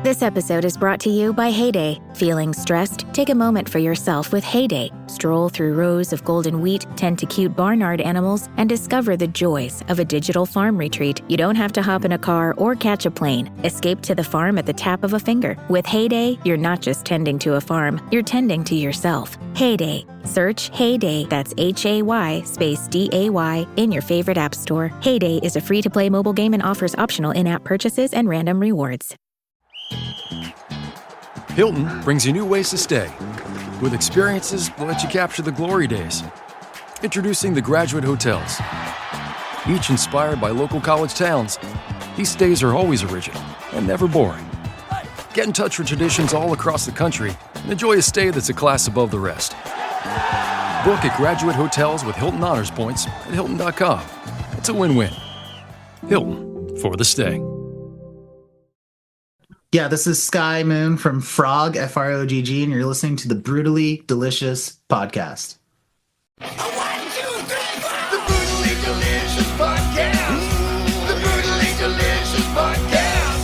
This episode is brought to you by Heyday. Feeling stressed? Take a moment for yourself with Heyday. Stroll through rows of golden wheat, tend to cute barnyard animals, and discover the joys of a digital farm retreat. You don't have to hop in a car or catch a plane. Escape to the farm at the tap of a finger. With Heyday, you're not just tending to a farm, you're tending to yourself. Heyday. Search Heyday, that's Hay space DAY, in your favorite app store. Heyday is a free-to-play mobile game and offers optional in-app purchases and random rewards. Hilton brings you new ways to stay, with experiences that let you capture the glory days. Introducing the Graduate Hotels. Each inspired by local college towns, these stays are always original and never boring. Get in touch with traditions all across the country and enjoy a stay that's a class above the rest. Book at Graduate Hotels with Hilton Honors Points at Hilton.com. It's a win-win. Hilton, for the stay. Yeah, this is Sky Moon from Frogg, Frogg, and you're listening to the Brutally Delicious podcast. 1, 2, 3, 4. The Brutally Delicious podcast. The Brutally Delicious podcast.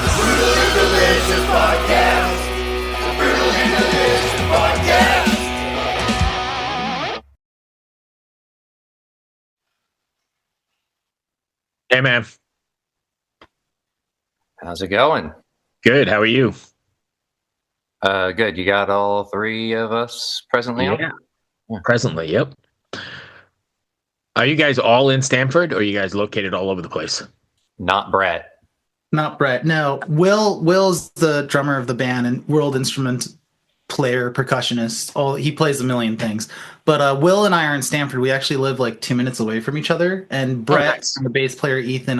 The Brutally Delicious podcast. The Brutally Delicious podcast. Hey, man. How's it going? Good. How are you? Good. You got all three of us presently on? Yeah. Presently, yep. Are you guys all in Stamford, or are you guys located all over the place? Not Brett. Not Brett. No, Will's the drummer of the band and world instrument player, percussionist. He plays a million things. But Will and I are in Stamford. We actually live like 2 minutes away from each other. And Brett and the bass player Ethan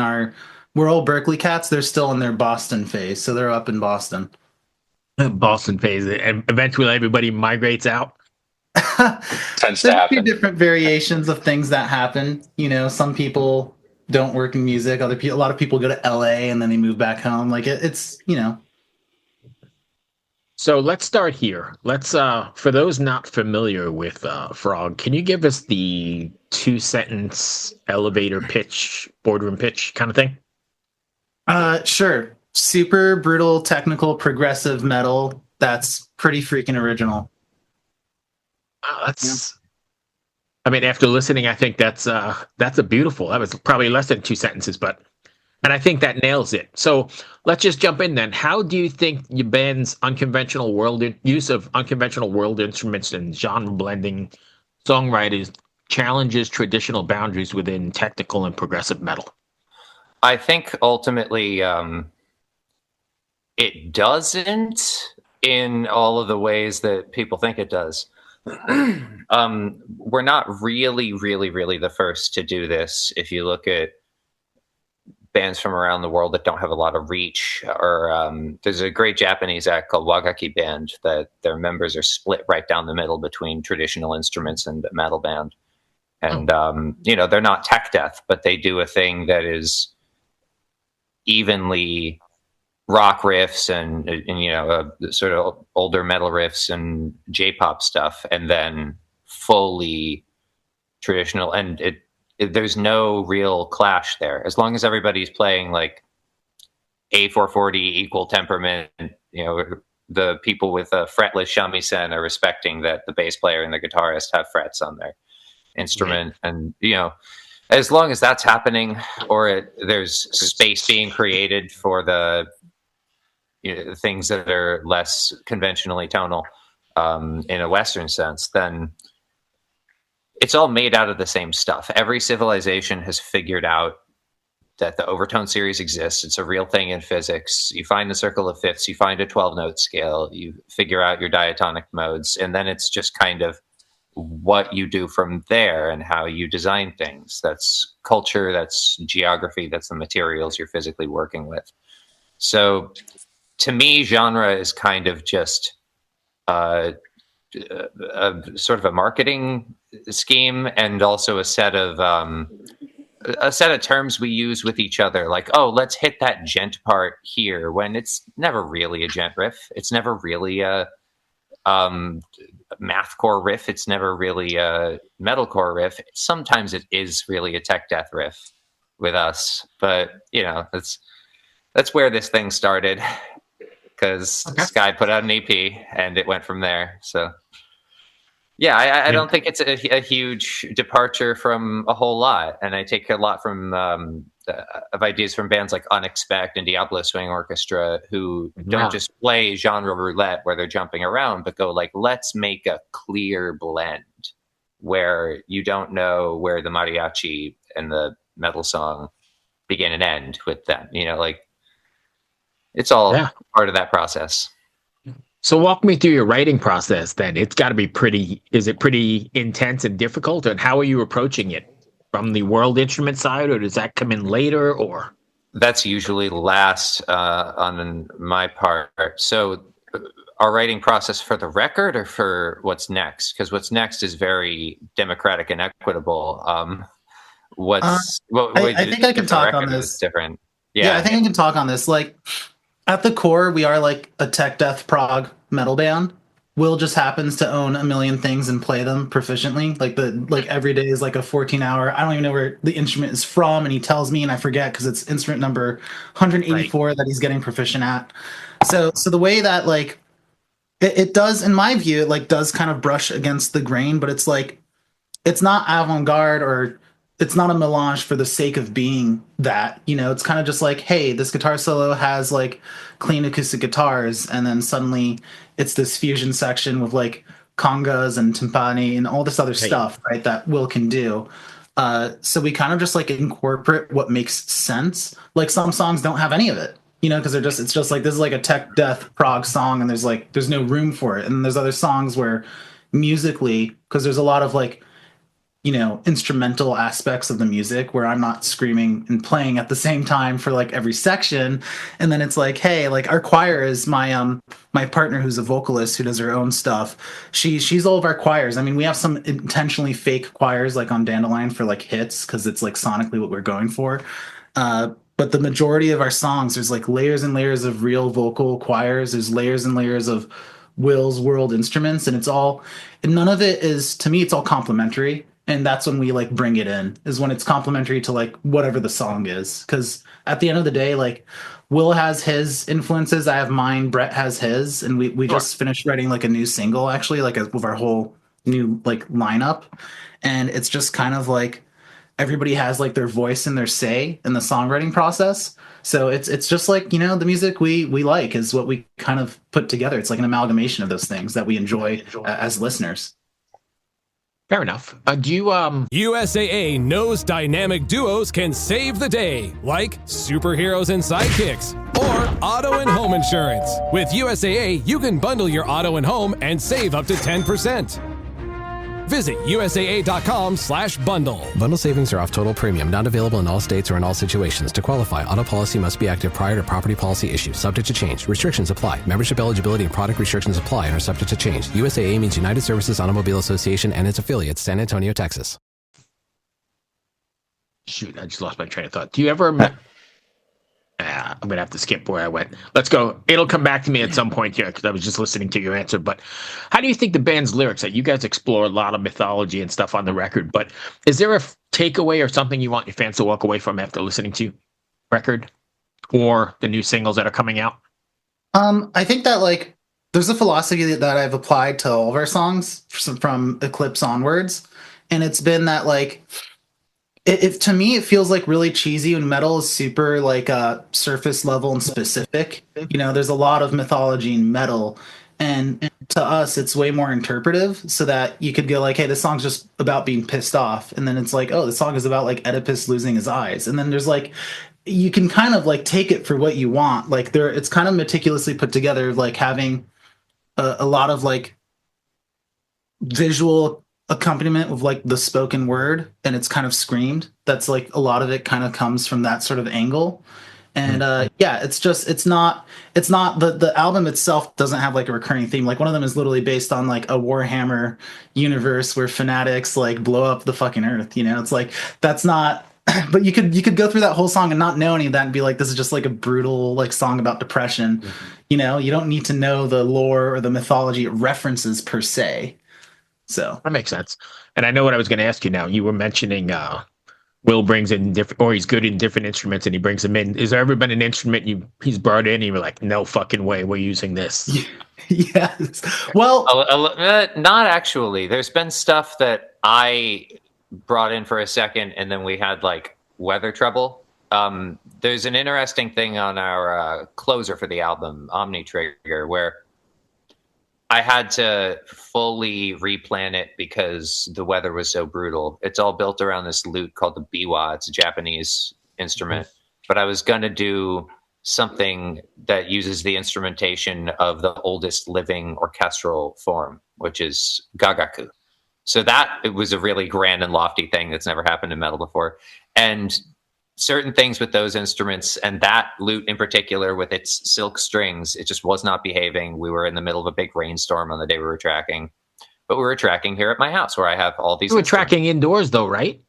we're all Berkeley cats. They're still in their Boston phase, so they're up in Boston. Boston phase, and eventually everybody migrates out. Tends to happen. Different variations of things that happen. You know, some people don't work in music. A lot of people go to LA and then they move back home. Like it's you know. So let's start here. Let's for those not familiar with Frogg, can you give us the 2-sentence elevator pitch, boardroom pitch kind of thing? Sure. Super brutal, technical, progressive metal. That's pretty freaking original. I mean, after listening, I think that's a beautiful. That was probably less than 2 sentences, and I think that nails it. So let's just jump in then. How do you think your band's use of unconventional world instruments and genre blending songwriters challenges traditional boundaries within technical and progressive metal? I think ultimately it doesn't in all of the ways that people think it does. We're not really the first to do this. If you look at bands from around the world that don't have a lot of reach, or there's a great Japanese act called Wagaki Band that their members are split right down the middle between traditional instruments and a metal band. And, they're not tech death, but they do a thing that is evenly rock riffs and sort of older metal riffs and J-pop stuff, and then fully traditional. And there's no real clash there as long as everybody's playing like A440 equal temperament. The people with a fretless shamisen are respecting that the bass player and the guitarist have frets on their instrument, and as long as that's happening, or there's space being created for the things that are less conventionally tonal in a Western sense, then it's all made out of the same stuff. Every civilization has figured out that the overtone series exists. It's a real thing in physics. You find the circle of fifths, you find a 12-note scale, you figure out your diatonic modes, and then it's just kind of what you do from there and how you design things. That's culture, that's geography, that's the materials you're physically working with. So to me, genre is kind of just a sort of a marketing scheme, and also a set of terms we use with each other, like, oh, let's hit that gent part here, when it's never really a gent riff. It's never really a mathcore riff. It's never really a metalcore riff. Sometimes it is really a tech death riff with us, but that's where this thing started. because Okay. Sky put out an EP and it went from there. So yeah, I don't think it's a huge departure from a whole lot, and I take a lot from of ideas from bands like Unexpect and Diablo Swing Orchestra, who don't just play genre roulette where they're jumping around, but go like, let's make a clear blend where you don't know where the mariachi and the metal song begin and end with them. You know, like it's all part of that process. So walk me through your writing process then. It's got to be is it pretty intense and difficult? And how are you approaching it? From the world instrument side, or does that come in later? Or that's usually last on my part. So our writing process for the record or for what's next? Because what's next is very democratic and equitable. I think I can talk on this. Different. Yeah, I think I can talk on this. Like, at the core, we are like a tech death prog metal band. Will just happens to own a million things and play them proficiently. Like every day is like a 14-hour. I don't even know where the instrument is from, and he tells me, and I forget because it's instrument number 184 that he's getting proficient at. So the way that like it does, in my view, it like does kind of brush against the grain, but it's like it's not avant-garde or it's not a melange for the sake of being that, you know. It's kind of just like, hey, this guitar solo has like clean acoustic guitars, and then suddenly it's this fusion section with like congas and timpani and all this other stuff, right, that Will can do. So we kind of just like incorporate what makes sense. Like some songs don't have any of it, you know, because it's just like, this is like a tech death prog song, and there's no room for it. And there's other songs where musically, because there's a lot of like, you know, instrumental aspects of the music where I'm not screaming and playing at the same time for like every section. And then it's like, hey, like our choir is my partner who's a vocalist who does her own stuff. She's all of our choirs. I mean, we have some intentionally fake choirs like on Dandelion for like hits because it's like sonically what we're going for. But the majority of our songs, there's like layers and layers of real vocal choirs. There's layers and layers of Will's world instruments, and none of it is, to me, it's all complementary. And that's when we like bring it in, is when it's complementary to like whatever the song is. Because at the end of the day, like Will has his influences, I have mine, Brett has his, and we just finished writing like a new single actually, like with our whole new like lineup. And it's just kind of like everybody has like their voice and their say in the songwriting process. So it's just like, you know, the music we like is what we kind of put together. It's like an amalgamation of those things that we enjoy as listeners. fair enough. Do you USAA knows dynamic duos can save the day, like superheroes and sidekicks, or auto and home insurance. With USAA, you can bundle your auto and home and save up to 10%. Visit USAA.com/bundle. Bundle savings are off total premium, not available in all states or in all situations. To qualify, auto policy must be active prior to property policy issue, subject to change. Restrictions apply. Membership eligibility and product restrictions apply and are subject to change. USAA means United Services Automobile Association and its affiliates, San Antonio, Texas. Shoot, I just lost my train of thought. Do you ever... I'm going to have to skip where I went. Let's go. It'll come back to me at some point here because I was just listening to your answer. But how do you think the band's lyrics, that you guys explore a lot of mythology and stuff on the record, but is there a takeaway or something you want your fans to walk away from after listening to record or the new singles that are coming out? I think that like there's a philosophy that I've applied to all of our songs from Eclipse onwards. And it's been that like, to me, it feels like really cheesy when metal is super like surface level and specific. You know, there's a lot of mythology in metal, and to us, it's way more interpretive. So that you could go like, "Hey, this song's just about being pissed off," and then it's like, "Oh, the song is about like Oedipus losing his eyes," and then there's like, you can kind of like take it for what you want. Like it's kind of meticulously put together, like having a lot of like visual accompaniment with like the spoken word, and it's kind of screamed. That's like a lot of it kind of comes from that sort of angle. And it's not the album itself doesn't have like a recurring theme. Like one of them is literally based on like a Warhammer universe where fanatics like blow up the fucking earth, you know. It's like that's not but you could go through that whole song and not know any of that and be like, this is just like a brutal like song about depression. You know, you don't need to know the lore or the mythology it references per se. So that makes sense. And I know what I was going to ask you now. You were mentioning Will brings in different, or he's good in different instruments, and he brings them in. Has there ever been an instrument he's brought in, and you're like, no fucking way, we're using this? Yes. Well, not actually. There's been stuff that I brought in for a second, and then we had like weather trouble. There's an interesting thing on our closer for the album, Omni Trigger, where I had to fully replan it because the weather was so brutal. It's all built around this lute called the biwa. It's a Japanese instrument. But I was going to do something that uses the instrumentation of the oldest living orchestral form, which is gagaku. So it was a really grand and lofty thing that's never happened in metal before. And certain things with those instruments, and that lute in particular with its silk strings, it just was not behaving. We were in the middle of a big rainstorm on the day we were tracking, but we were tracking here at my house where I have all these. You were tracking indoors though, right?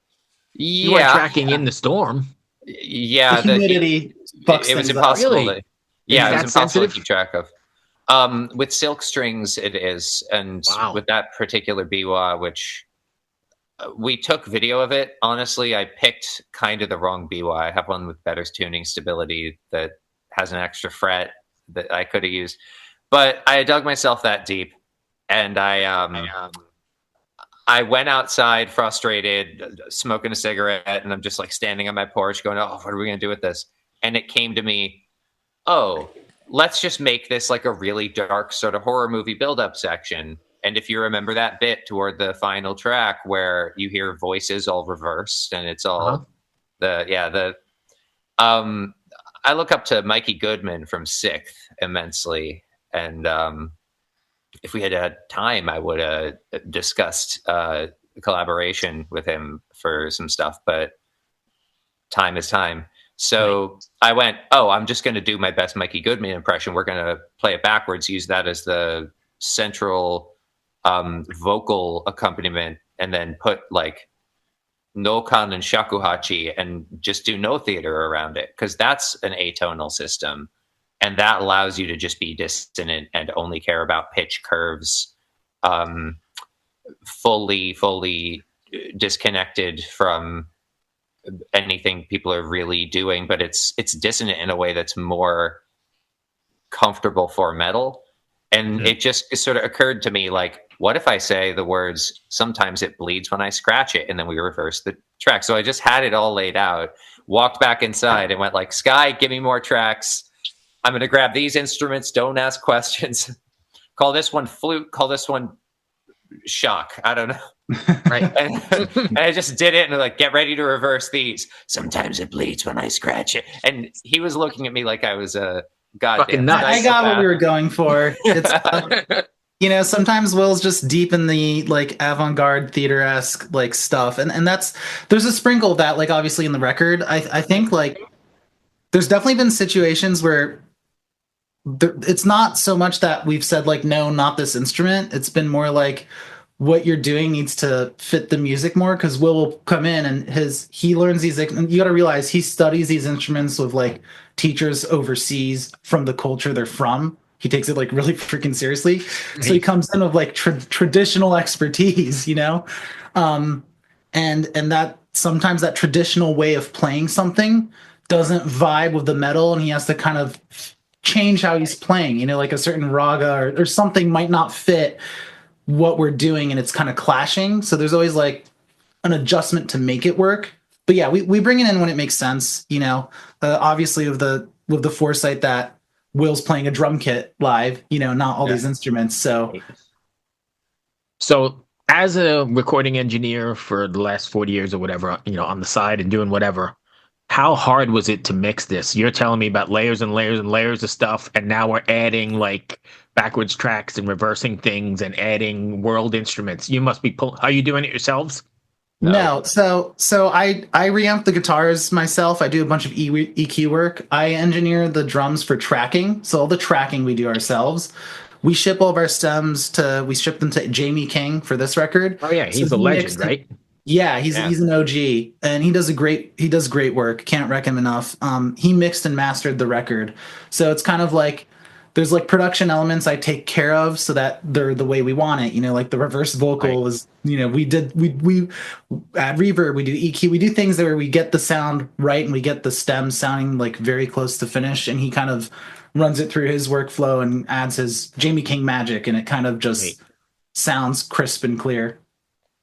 Yeah, you were tracking in the storm. Yeah, the humidity. It was impossible. Really? It was impossible sensitive? to keep track of. With silk strings, it is, and with that particular biwa, which. We took video of it. Honestly, I picked kind of the wrong biwa. I have one with better tuning stability that has an extra fret that I could have used. But I dug myself that deep, and I went outside frustrated, smoking a cigarette, and I'm just like standing on my porch going, oh, what are we going to do with this? And it came to me, oh, let's just make this like a really dark sort of horror movie build-up section. And if you remember that bit toward the final track where you hear voices all reversed and it's all I look up to Mikey Goodman from Sixth immensely. And if we had had time, I would have discussed collaboration with him for some stuff, but time is time. So I went, I'm just going to do my best Mikey Goodman impression. We're going to play it backwards, use that as the central vocal accompaniment, and then put like nokan and shakuhachi and just do no theater around it, because that's an atonal system, and that allows you to just be dissonant and only care about pitch curves, fully disconnected from anything people are really doing, but it's dissonant in a way that's more comfortable for metal. And it just sort of occurred to me, like, what if I say the words, sometimes it bleeds when I scratch it, and then we reverse the track. So I just had it all laid out, walked back inside and went like, Sky, give me more tracks. I'm going to grab these instruments. Don't ask questions. Call this one flute. Call this one shock. I don't know. Right. And I just did it and like, get ready to reverse these. Sometimes it bleeds when I scratch it. And he was looking at me like I was a goddamn. I got what we were going for. It's sometimes Will's just deep in the like avant-garde theater-esque like stuff, and there's a sprinkle of that, like obviously in the record. I think like there's definitely been situations where it's not so much that we've said like, no, not this instrument. It's been more like what you're doing needs to fit the music more, because Will come in and he learns these, and you got to realize he studies these instruments with like teachers overseas from the culture they're from. He takes it like really freaking seriously. So he comes in with like traditional expertise, and that sometimes that traditional way of playing something doesn't vibe with the metal, and he has to kind of change how he's playing, like a certain raga or something might not fit what we're doing, and it's kind of clashing. So there's always like an adjustment to make it work. But yeah, we bring it in when it makes sense, obviously with the foresight that Will's playing a drum kit live, not all these instruments. So as a recording engineer for the last 40 years or whatever, on the side and doing whatever, how hard was it to mix this? You're telling me about layers and layers and layers of stuff, and now we're adding like backwards tracks and reversing things and adding world instruments. You must be are you doing it yourselves? No. So I reamp the guitars myself. I do a bunch of EQ work. I engineer the drums for tracking. So all the tracking we do ourselves. We ship all of our stems we ship them to Jamie King for this record. Oh yeah, he's a legend, right? Yeah, he's an OG, and he does great work. Can't rec him enough. He mixed and mastered the record. So it's kind of like there's like production elements I take care of so that they're the way we want it. Like the reverse vocal is, we add reverb, we do EQ, we do things where we get the sound right and we get the stems sounding like very close to finish. And he kind of runs it through his workflow and adds his Jamie King magic, and it kind of just sounds crisp and clear.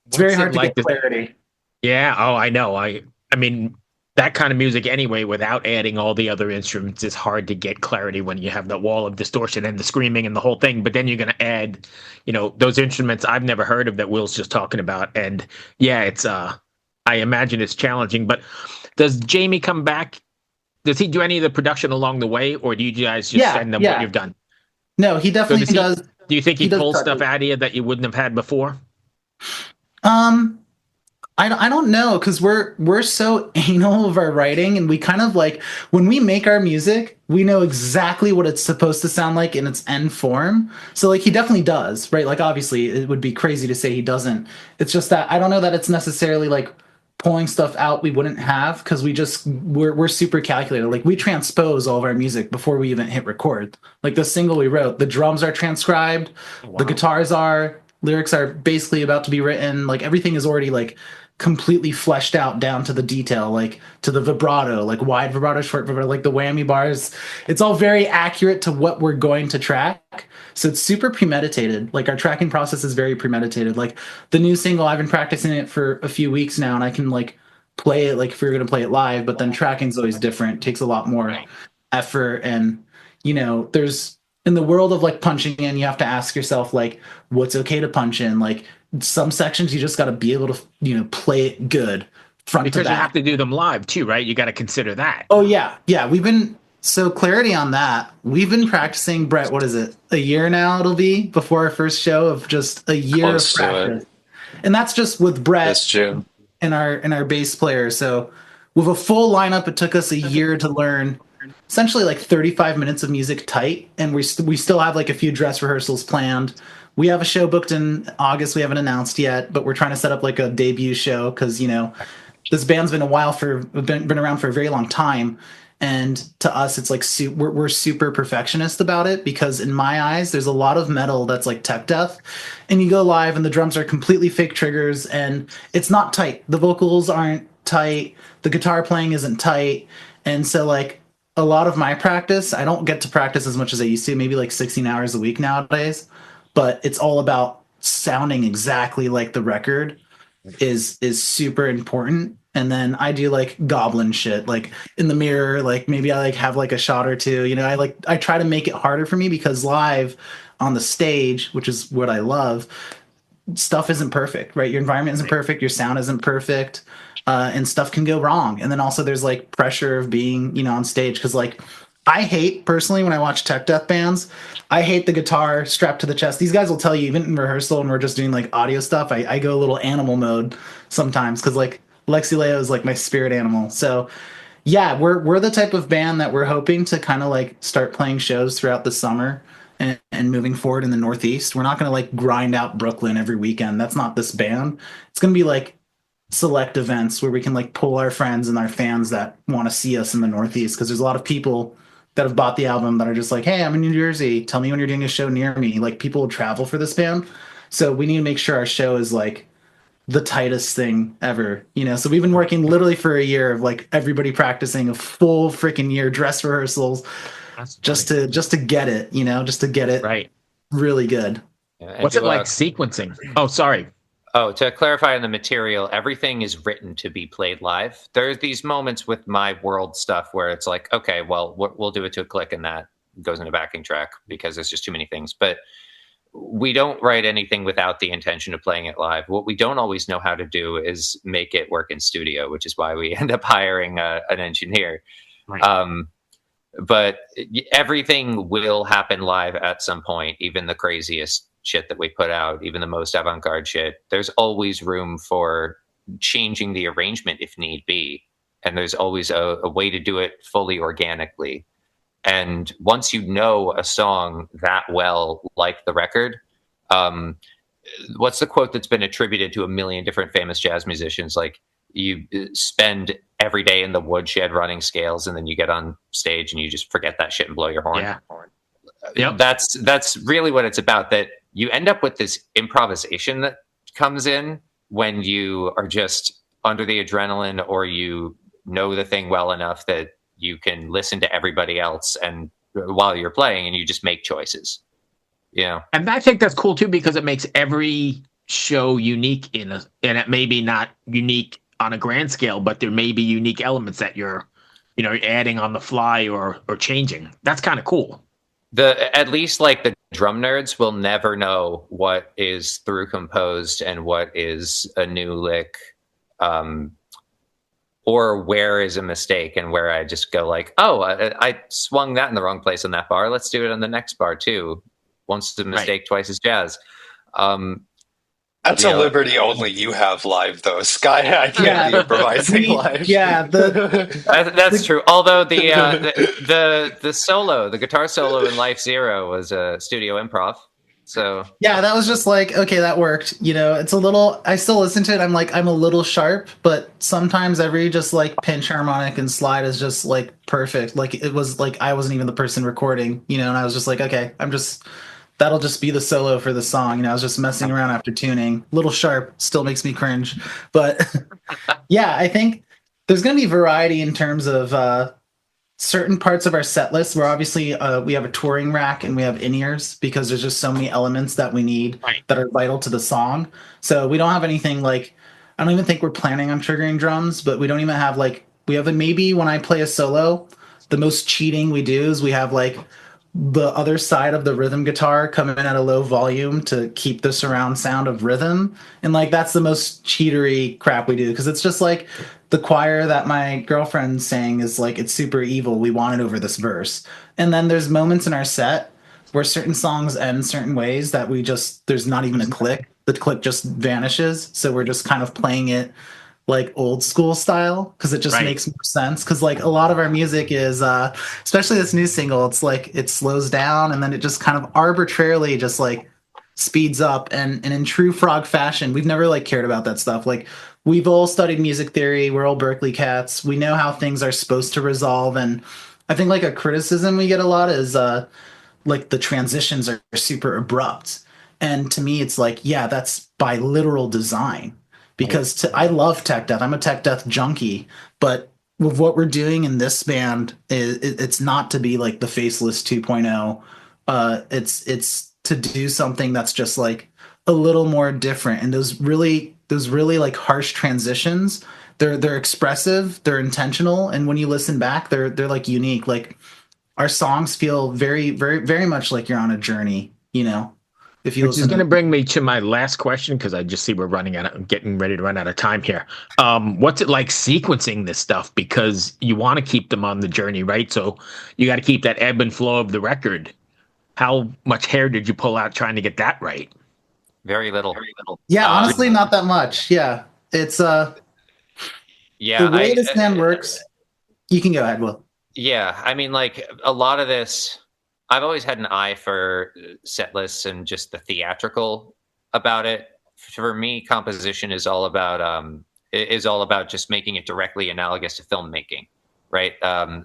It's very hard to get clarity. Yeah. Oh, I know. I mean, that kind of music anyway, without adding all the other instruments, is hard to get clarity when you have the wall of distortion and the screaming and the whole thing. But then you're going to add, those instruments I've never heard of that Will's just talking about. And yeah, it's, I imagine it's challenging. But does Jamie come back? Does he do any of the production along the way, or do you guys just send them what you've done? No, he definitely does. Do you think he pulls stuff out of you that you wouldn't have had before? I don't know, because we're so anal of our writing, and we kind of like, when we make our music, we know exactly what it's supposed to sound like in its end form. So like he definitely does, right? Like obviously it would be crazy to say he doesn't. It's just that I don't know that it's necessarily like pulling stuff out we wouldn't have, because we're super calculated. Like we transpose all of our music before we even hit record. Like the single we wrote, the drums are transcribed, the guitars are, lyrics are basically about to be written, like everything is already like completely fleshed out down to the detail, like to the vibrato, like wide vibrato, short vibrato, like the whammy bars. It's all very accurate to what we're going to track. So it's super premeditated. Like our tracking process is very premeditated. Like the new single, I've been practicing it for a few weeks now, and I can like play it like if we were going to play it live, but then tracking's always different. It takes a lot more effort. And, there's, in the world of like punching in, you have to ask yourself, like, what's okay to punch in? Like some sections, you just got to be able to, play it good front to back. Because you have to do them live too, right? You got to consider that. Oh yeah. Yeah. So clarity on that. We've been practicing, Brett, what is it? A year now it'll be before our first show, of just a year Close of practice. And that's just with Brett. That's true. And our bass player. So with a full lineup, it took us a year to learn essentially like 35 minutes of music tight. And we still have like a few dress rehearsals planned. We have a show booked in August. We haven't announced yet, but we're trying to set up like a debut show, because, this band's been been around for a very long time. And to us, it's like we're super perfectionist about it, because in my eyes, there's a lot of metal that's like tech death, and you go live and the drums are completely fake triggers and it's not tight. The vocals aren't tight. The guitar playing isn't tight. And so like a lot of my practice, I don't get to practice as much as I used to, maybe like 16 hours a week nowadays, but it's all about sounding exactly like the record is super important. And then I do like goblin shit, like in the mirror, like maybe I like have like a shot or two, I try to make it harder for me, because live on the stage, which is what I love, stuff isn't perfect, right? Your environment isn't perfect. Your sound isn't perfect. And stuff can go wrong. And then also there's like pressure of being, on stage. Cause like I hate personally when I watch tech death bands, I hate the guitar strapped to the chest. These guys will tell you even in rehearsal when we're just doing like audio stuff, I go a little animal mode sometimes. Cause like Lexi Leo is like my spirit animal. So yeah, we're the type of band that we're hoping to kind of like start playing shows throughout the summer and moving forward in the Northeast. We're not going to like grind out Brooklyn every weekend. That's not this band. It's going to be like select events where we can like pull our friends and our fans that want to see us in the Northeast. Because there's a lot of people that have bought the album that are just like, hey, I'm in New Jersey. Tell me when you're doing a show near me. Like people will travel for this band. So we need to make sure our show is like the tightest thing ever, So we've been working literally for a year of like everybody practicing a full freaking year, dress rehearsals, just to get it, just to get it right, really good. What's it like sequencing? Oh, sorry. Oh, to clarify on the material, everything is written to be played live. There's these moments with my world stuff where it's like, okay, well, we'll do it to a click, and that goes in a backing track because there's just too many things. But we don't write anything without the intention of playing it live. What we don't always know how to do is make it work in studio, which is why we end up hiring an engineer. Right. But everything will happen live at some point, even the craziest shit that we put out, even the most avant-garde shit. There's always room for changing the arrangement if need be. And there's always a way to do it fully organically. And once you know a song that well, like the record, what's the quote that's been attributed to a million different famous jazz musicians? Like, you spend every day in the woodshed running scales, and then you get on stage and you just forget that shit and blow your horn. Yeah. Yep. That's really what it's about. That you end up with this improvisation that comes in when you are just under the adrenaline, or you know the thing well enough that you can listen to everybody else and while you're playing, and you just make choices. Yeah. And I think that's cool too, because it makes every show unique and it may be not unique on a grand scale, but there may be unique elements that you're adding on the fly or changing. That's kind of cool. At least like the drum nerds will never know what is through composed and what is a new lick, or where is a mistake, and where I just go like, oh, I swung that in the wrong place on that bar. Let's do it on the next bar too. Once the mistake, twice is jazz. That's a liberty only you have live, though, Sky. I can't be improvising live. Yeah, that's true. Although the solo, the guitar solo in Life Zero was a studio improv. So yeah, that was just like, okay, that worked. It's a little. I still listen to it. I'm a little sharp, but sometimes every just like pinch harmonic and slide is just like perfect. Like it was like I wasn't even the person recording, and I was just like, okay, that'll just be the solo for the song. I was just messing around after tuning. Little sharp, still makes me cringe. But yeah, I think there's going to be variety in terms of certain parts of our set list where obviously we have a touring rack and we have in-ears because there's just so many elements that we need that are vital to the song. So we don't have anything like, I don't even think we're planning on triggering drums, but we don't even have we have maybe when I play a solo, the most cheating we do is we have the other side of the rhythm guitar come in at a low volume to keep the surround sound of rhythm. And that's the most cheatery crap we do. Cause it's just the choir that my girlfriend sang is it's super evil. We want it over this verse. And then there's moments in our set where certain songs end certain ways that there's not even a click. The click just vanishes. So we're just kind of playing it old school style because it just makes more sense because a lot of our music is especially this new single, it's it slows down and then it just kind of arbitrarily just speeds up, and in true Frogg fashion, we've never cared about that stuff. We've all studied music theory, we're all Berkeley cats, we know how things are supposed to resolve. And I think a criticism we get a lot is the transitions are super abrupt, and to me it's yeah, that's by literal design. Because I love tech death. I'm a tech death junkie. But with what we're doing in this band, it's not to be the Faceless 2.0. It's to do something that's just a little more different. And those really harsh transitions, they're expressive, they're intentional, and when you listen back, they're unique. Our songs feel very, very, very much like you're on a journey. Which is going to bring me to my last question, because I just see we're getting ready to run out of time here. What's it like sequencing this stuff? Because you want to keep them on the journey, right? So you got to keep that ebb and flow of the record. How much hair did you pull out trying to get that right? Very little. Yeah, honestly, not that much. Yeah, it's the way this band works. You can go ahead, Will. Yeah, I mean, a lot of this. I've always had an eye for set lists and just the theatrical about it. For me, composition is all about just making it directly analogous to filmmaking, right?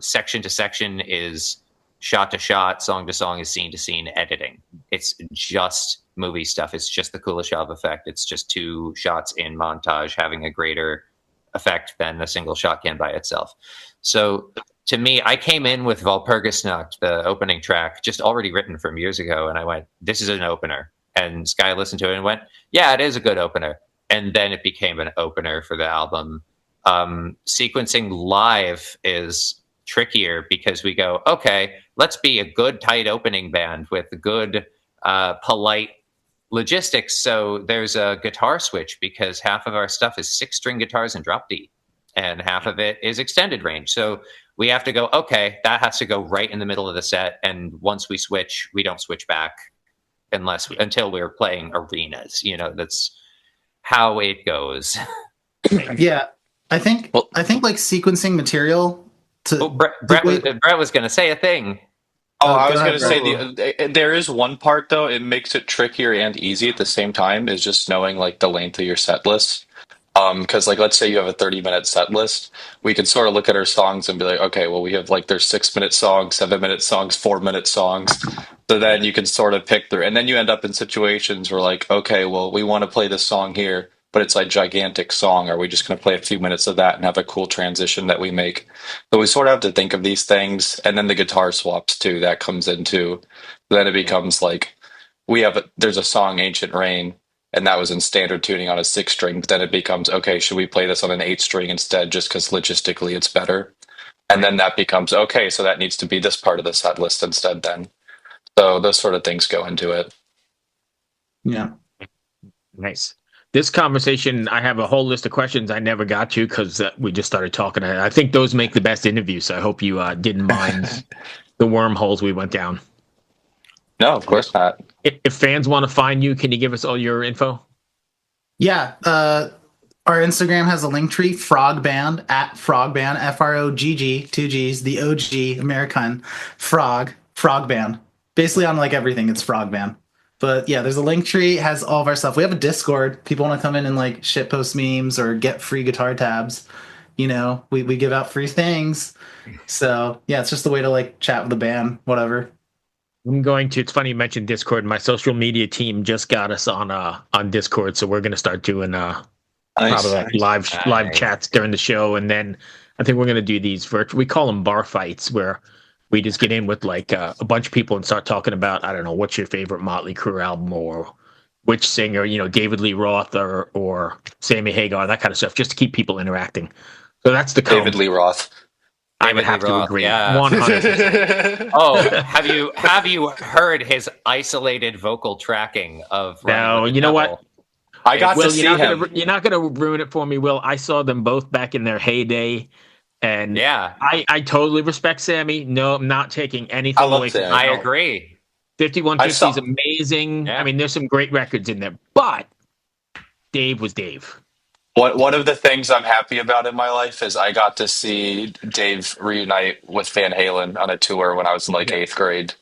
Section to section is shot to shot, song to song is scene to scene editing. It's just movie stuff. It's just the Kuleshov effect. It's just two shots in montage having a greater effect than a single shot can by itself. So to me, I came in with Walpurgisnacht, the opening track, just already written from years ago, and I went, this is an opener. And Sky listened to it and went, yeah, it is a good opener. And then it became an opener for the album. Sequencing live is trickier because we go, okay, let's be a good, tight opening band with good, polite logistics. So there's a guitar switch because half of our stuff is 6-string guitars and drop D, and half of it is extended range. So we have to go, okay, that has to go right in the middle of the set. And once we switch, we don't switch back until we're playing arenas. That's how it goes. Yeah, I think sequencing material. Brett was going to say a thing. I was going to say there is one part though. It makes it trickier and easy at the same time. Is just knowing the length of your set list. Because like, let's say you have a 30-minute set list, we could sort of look at our songs and be like, okay, well, we have like there's 6-minute songs, 7-minute songs, 4-minute songs. So then you can sort of pick through, and then you end up in situations where like, okay, well, we want to play this song here, but it's a gigantic song. Are we just going to play a few minutes of that and have a cool transition that we make? So we sort of have to think of these things, and then the guitar swaps too. That comes into. Then it becomes like there's a song, Ancient Rain, and that was in standard tuning on a 6-string, but then it becomes, okay, should we play this on an 8-string instead just because logistically it's better? And then that becomes, okay, so that needs to be this part of the set list instead then. So those sort of things go into it. Yeah. Nice. This conversation, I have a whole list of questions I never got to because we just started talking. I think those make the best interviews, so I hope you didn't mind the wormholes we went down. No, of course not. If fans want to find you, can you give us all your info? Yeah. Our Instagram has a link tree, Frogg Band, at Frogg Band, Frogg, 2 G's, the OG American Frogg Band. Basically on like everything, it's Frogg Band. But yeah, there's a link tree, it has all of our stuff. We have a Discord. People want to come in and like shitpost memes or get free guitar tabs. You know, we give out free things. So yeah, it's just a way to like chat with the band, whatever. It's funny you mentioned Discord. My social media team just got us on Discord, so we're going to start doing probably like live chats during the show, and then I think we're going to do these we call them bar fights, where we just get in with like a bunch of people and start talking about, I don't know, what's your favorite Motley Crue album, or which singer, David Lee Roth or Sammy Hagar, that kind of stuff, just to keep people interacting. So that's the David Lee Roth. I would have to agree. Yeah. 100%. Oh, have you heard his isolated vocal tracking of? No, you know what? I got Will, to see him. You're not going to ruin it for me, Will. I saw them both back in their heyday, and yeah, I totally respect Sammy. No, I'm not taking anything away from him. I agree. 5150 is amazing. Yeah. I mean, there's some great records in there, but Dave was Dave. One of the things I'm happy about in my life is I got to see Dave reunite with Van Halen on a tour when I was in like 8th grade.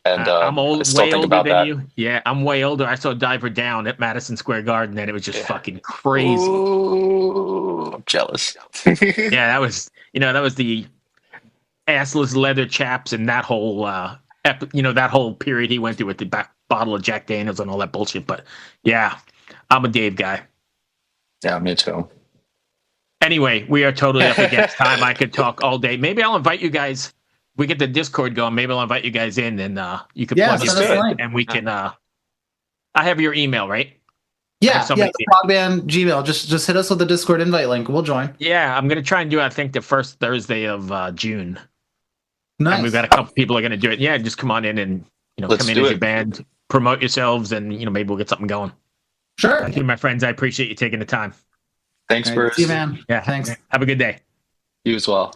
And I'm I still way think older about than that. you. Yeah, I'm way older. I saw Diver Down at Madison Square Garden, and it was just fucking crazy. Ooh, I'm jealous. Yeah, that was the assless leather chaps and that whole that whole period he went through with the back bottle of Jack Daniels and all that bullshit. But yeah, I'm a Dave guy. Yeah, me too. Anyway, we are totally up against time. I could talk all day. Maybe I'll invite you guys. We get the Discord going. Maybe I'll invite you guys in, and you can plug in, and we can. I have your email, right? Yeah, the Frogg Band Gmail. Just hit us with the Discord invite link. We'll join. Yeah, I'm gonna try and do. I think the first Thursday of June. Nice. And we've got a couple people are gonna do it. Yeah, just come on in and come in as your band, promote yourselves, and maybe we'll get something going. Sure. Thank you, my friends. I appreciate you taking the time. Thanks, Bruce. See you, man. Yeah, thanks. Have a good day. You as well.